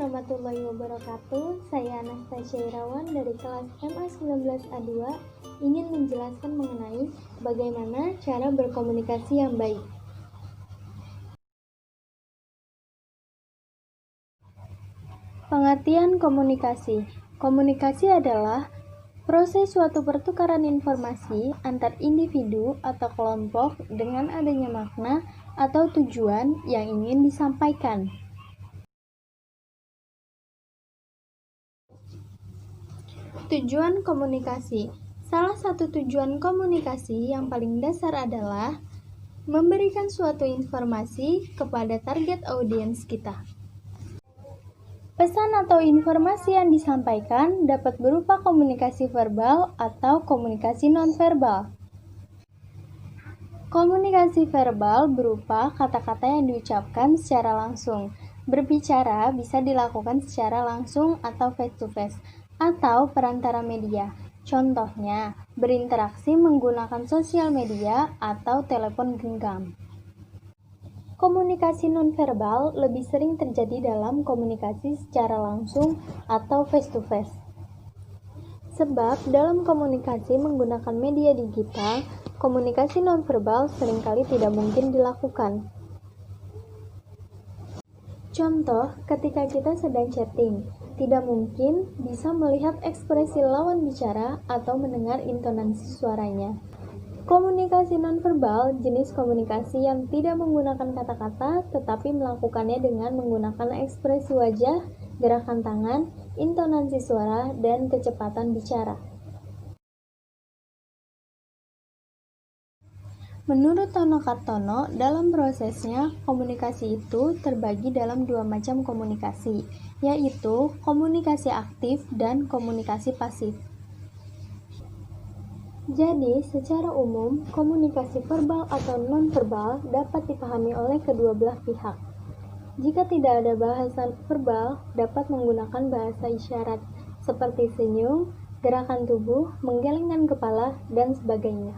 warahmatullahi wabarakatuh. Saya Anastasia Irawan dari kelas MA19A2 ingin menjelaskan mengenai bagaimana cara berkomunikasi yang baik. Pengertian komunikasi. Komunikasi adalah proses suatu pertukaran informasi antar individu atau kelompok dengan adanya makna atau tujuan yang ingin disampaikan. Tujuan komunikasi. Salah satu tujuan komunikasi yang paling dasar adalah memberikan suatu informasi kepada target audiens kita. Pesan atau informasi yang disampaikan dapat berupa komunikasi verbal atau komunikasi nonverbal. Komunikasi verbal berupa kata-kata yang diucapkan secara langsung. Berbicara bisa dilakukan secara langsung atau face to face, atau perantara media. Contohnya, berinteraksi menggunakan sosial media atau telepon genggam. Komunikasi nonverbal lebih sering terjadi dalam komunikasi secara langsung atau face to face. Sebab dalam komunikasi menggunakan media digital, komunikasi nonverbal seringkali tidak mungkin dilakukan. Contoh, ketika kita sedang chatting, tidak mungkin bisa melihat ekspresi lawan bicara atau mendengar intonasi suaranya. Komunikasi nonverbal jenis komunikasi yang tidak menggunakan kata-kata tetapi melakukannya dengan menggunakan ekspresi wajah, gerakan tangan, intonasi suara, dan kecepatan bicara. Menurut Tono Kartono, dalam prosesnya, komunikasi itu terbagi dalam dua macam komunikasi, yaitu komunikasi aktif dan komunikasi pasif. Jadi, secara umum, komunikasi verbal atau non-verbal dapat dipahami oleh kedua belah pihak. Jika tidak ada bahasa verbal, dapat menggunakan bahasa isyarat, seperti senyum, gerakan tubuh, menggelengkan kepala, dan sebagainya.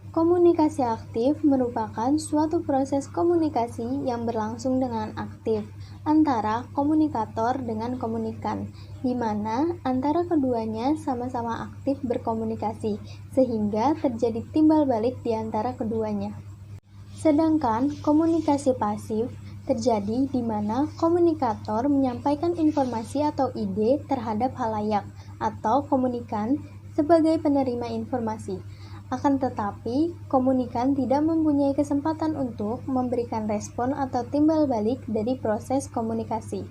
Komunikasi aktif merupakan suatu proses komunikasi yang berlangsung dengan aktif antara komunikator dengan komunikan, di mana antara keduanya sama-sama aktif berkomunikasi, sehingga terjadi timbal balik di antara keduanya. Sedangkan komunikasi pasif terjadi di mana komunikator menyampaikan informasi atau ide terhadap halayak atau komunikan sebagai penerima informasi. Akan tetapi, komunikan tidak mempunyai kesempatan untuk memberikan respon atau timbal balik dari proses komunikasi.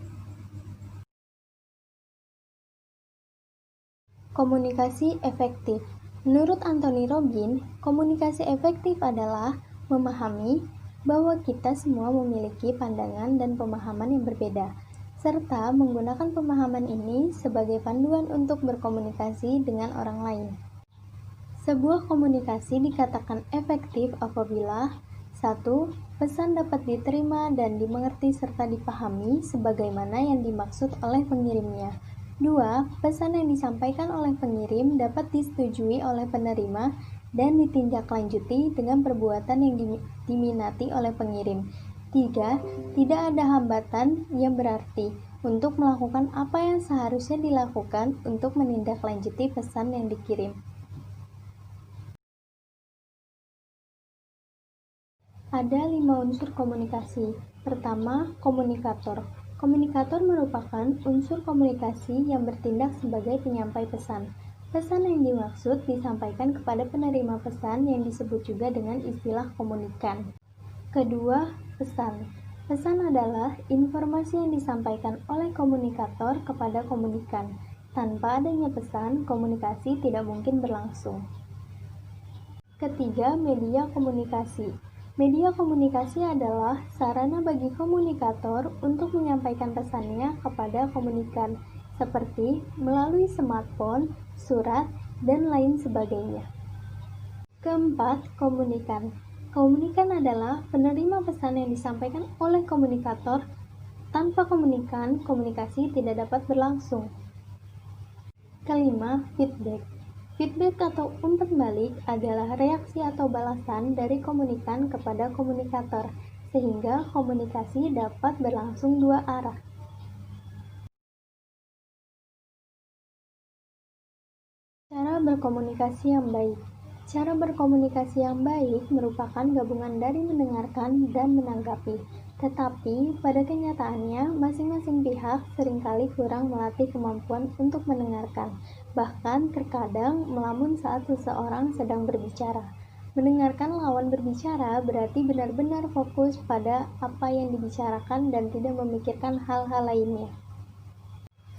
Komunikasi efektif. Menurut Anthony Robbins, komunikasi efektif adalah memahami bahwa kita semua memiliki pandangan dan pemahaman yang berbeda, serta menggunakan pemahaman ini sebagai panduan untuk berkomunikasi dengan orang lain. Sebuah komunikasi dikatakan efektif apabila 1. Pesan dapat diterima dan dimengerti serta dipahami sebagaimana yang dimaksud oleh pengirimnya. 2. Pesan yang disampaikan oleh pengirim dapat disetujui oleh penerima dan ditindaklanjuti dengan perbuatan yang diminati oleh pengirim. 3. Tidak ada hambatan yang berarti untuk melakukan apa yang seharusnya dilakukan untuk menindaklanjuti pesan yang dikirim. Ada 5 unsur komunikasi. Pertama, komunikator. Komunikator merupakan unsur komunikasi yang bertindak sebagai penyampai pesan. Pesan yang dimaksud disampaikan kepada penerima pesan yang disebut juga dengan istilah komunikan. Kedua, pesan. Pesan adalah informasi yang disampaikan oleh komunikator kepada komunikan. Tanpa adanya pesan, komunikasi tidak mungkin berlangsung. Ketiga, media komunikasi. Media komunikasi adalah sarana bagi komunikator untuk menyampaikan pesannya kepada komunikan, seperti melalui smartphone, surat, dan lain sebagainya. Keempat, komunikan. Komunikan adalah penerima pesan yang disampaikan oleh komunikator. Tanpa komunikan, komunikasi tidak dapat berlangsung. Kelima, feedback. Feedback atau umpan balik adalah reaksi atau balasan dari komunikan kepada komunikator, sehingga komunikasi dapat berlangsung dua arah. berkomunikasi yang baik. Cara berkomunikasi yang baik merupakan gabungan dari mendengarkan dan menanggapi. Tetapi, pada kenyataannya, masing-masing pihak seringkali kurang melatih kemampuan untuk mendengarkan, bahkan terkadang melamun saat seseorang sedang berbicara. Mendengarkan lawan berbicara berarti benar-benar fokus pada apa yang dibicarakan dan tidak memikirkan hal-hal lainnya.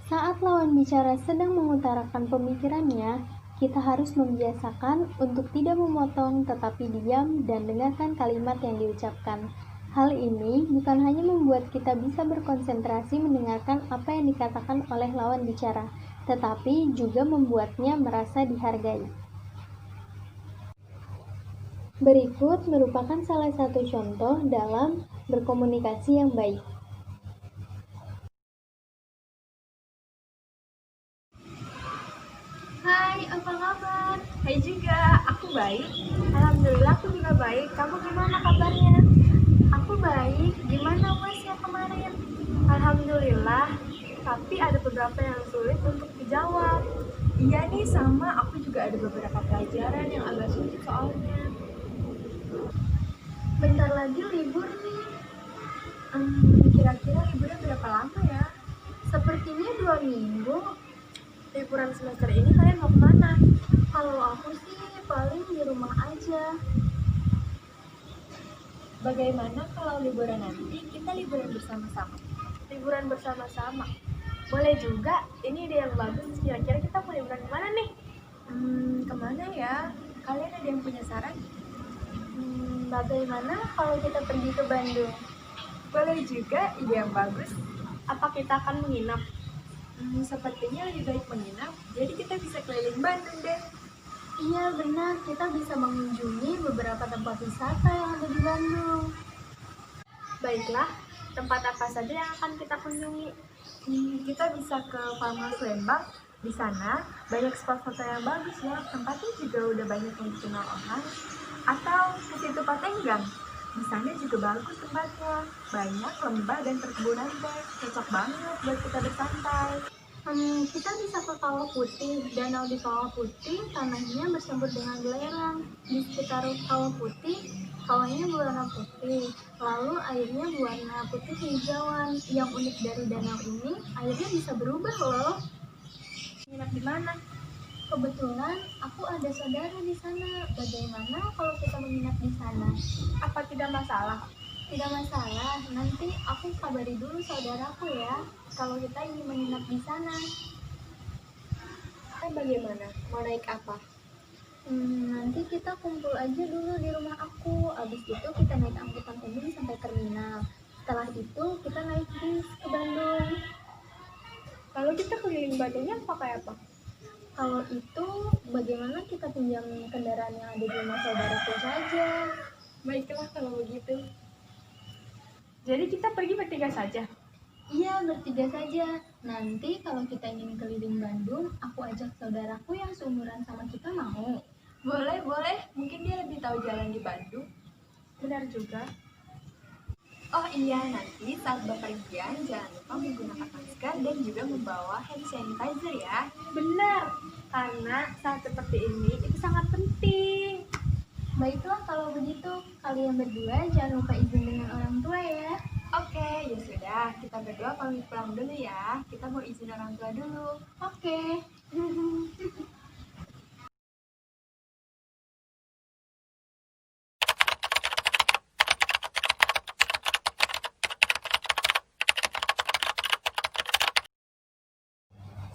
Saat lawan bicara sedang mengutarakan pemikirannya, kita harus membiasakan untuk tidak memotong tetapi diam dan dengarkan kalimat yang diucapkan. Hal ini bukan hanya membuat kita bisa berkonsentrasi mendengarkan apa yang dikatakan oleh lawan bicara, tetapi juga membuatnya merasa dihargai. Berikut merupakan salah satu contoh dalam berkomunikasi yang baik. Hai, apa kabar? Hai juga, aku baik. Alhamdulillah aku juga baik. Kamu gimana kabarnya? Aku baik, gimana UAS yang kemarin? Alhamdulillah, tapi ada beberapa yang sulit untuk dijawab. Iya nih sama, aku juga ada beberapa pelajaran yang agak sulit soalnya. Bentar lagi libur nih. Kira-kira liburnya berapa lama ya? Sepertinya 2 minggu. Liburan semester ini kalian mau kemana? Kalau aku sih paling di rumah aja. Bagaimana kalau liburan nanti kita liburan bersama-sama? Liburan bersama-sama? Boleh juga, ini ide yang bagus. Kira-kira kita mau liburan kemana nih? Kemana ya? Kalian ada yang punya saran? Bagaimana kalau kita pergi ke Bandung? Boleh juga, ide yang bagus. Apa kita akan menginap? Sepertinya lebih baik menginap, jadi kita bisa keliling Bandung deh. Iya benar, kita bisa mengunjungi beberapa tempat wisata yang ada di Bandung. Baiklah, tempat apa saja yang akan kita kunjungi? Kita bisa ke Farmhouse Lembang. Di sana banyak spot foto yang bagus ya, tempatnya juga udah banyak yang dikenal orang. Atau ke situ Patenggang. Di sana juga bagus tempatnya, banyak lembah dan perkebunan teh, cocok banget buat kita bersantai. Kita bisa ke Kawah Putih. Danau di Kawah Putih tanahnya bersambut dengan belerang. Di sekitar Kawah Putih, kawahnya berwarna putih, lalu airnya berwarna putih hijauan. Yang unik dari danau ini, airnya bisa berubah loh. Nginap di mana? Kebetulan aku ada saudara di sana. Bagaimana kalau kita menginap di sana? Apa tidak masalah? Tidak masalah, nanti aku kabari dulu saudaraku ya, kalau kita ingin menginap di sana. Bagaimana? Mau naik apa? Nanti kita kumpul aja dulu di rumah aku, abis itu kita naik angkutan umum sampai terminal. Setelah itu kita naik bis ke Bandung. Kalau kita keliling Bandungnya pakai apa? Kalau itu, bagaimana kita pinjam kendaraan yang ada di rumah saudaraku saja? Baiklah kalau begitu. Jadi kita pergi bertiga saja? Iya, bertiga saja. Nanti kalau kita ingin keliling Bandung, aku ajak saudaraku yang seumuran sama kita mau. Boleh. Mungkin dia lebih tahu jalan di Bandung. Benar juga. Oh iya, nanti saat bepergian jangan lupa menggunakan masker dan juga membawa hand sanitizer ya. Benar, karena saat seperti ini itu sangat penting. Baiklah kalau begitu, kalian berdua jangan lupa izin dengan orang tua ya. Oke, ya sudah. Kita berdua pamit pulang dulu ya. Kita mau izin orang tua dulu. Oke.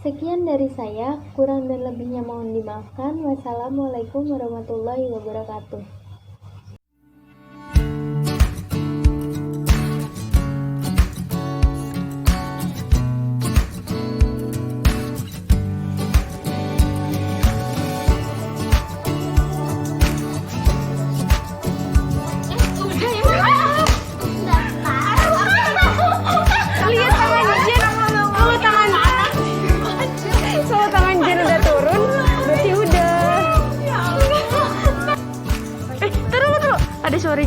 Sekian dari saya, kurang dan lebihnya mohon dimaafkan. Wassalamualaikum warahmatullahi wabarakatuh. Ada suara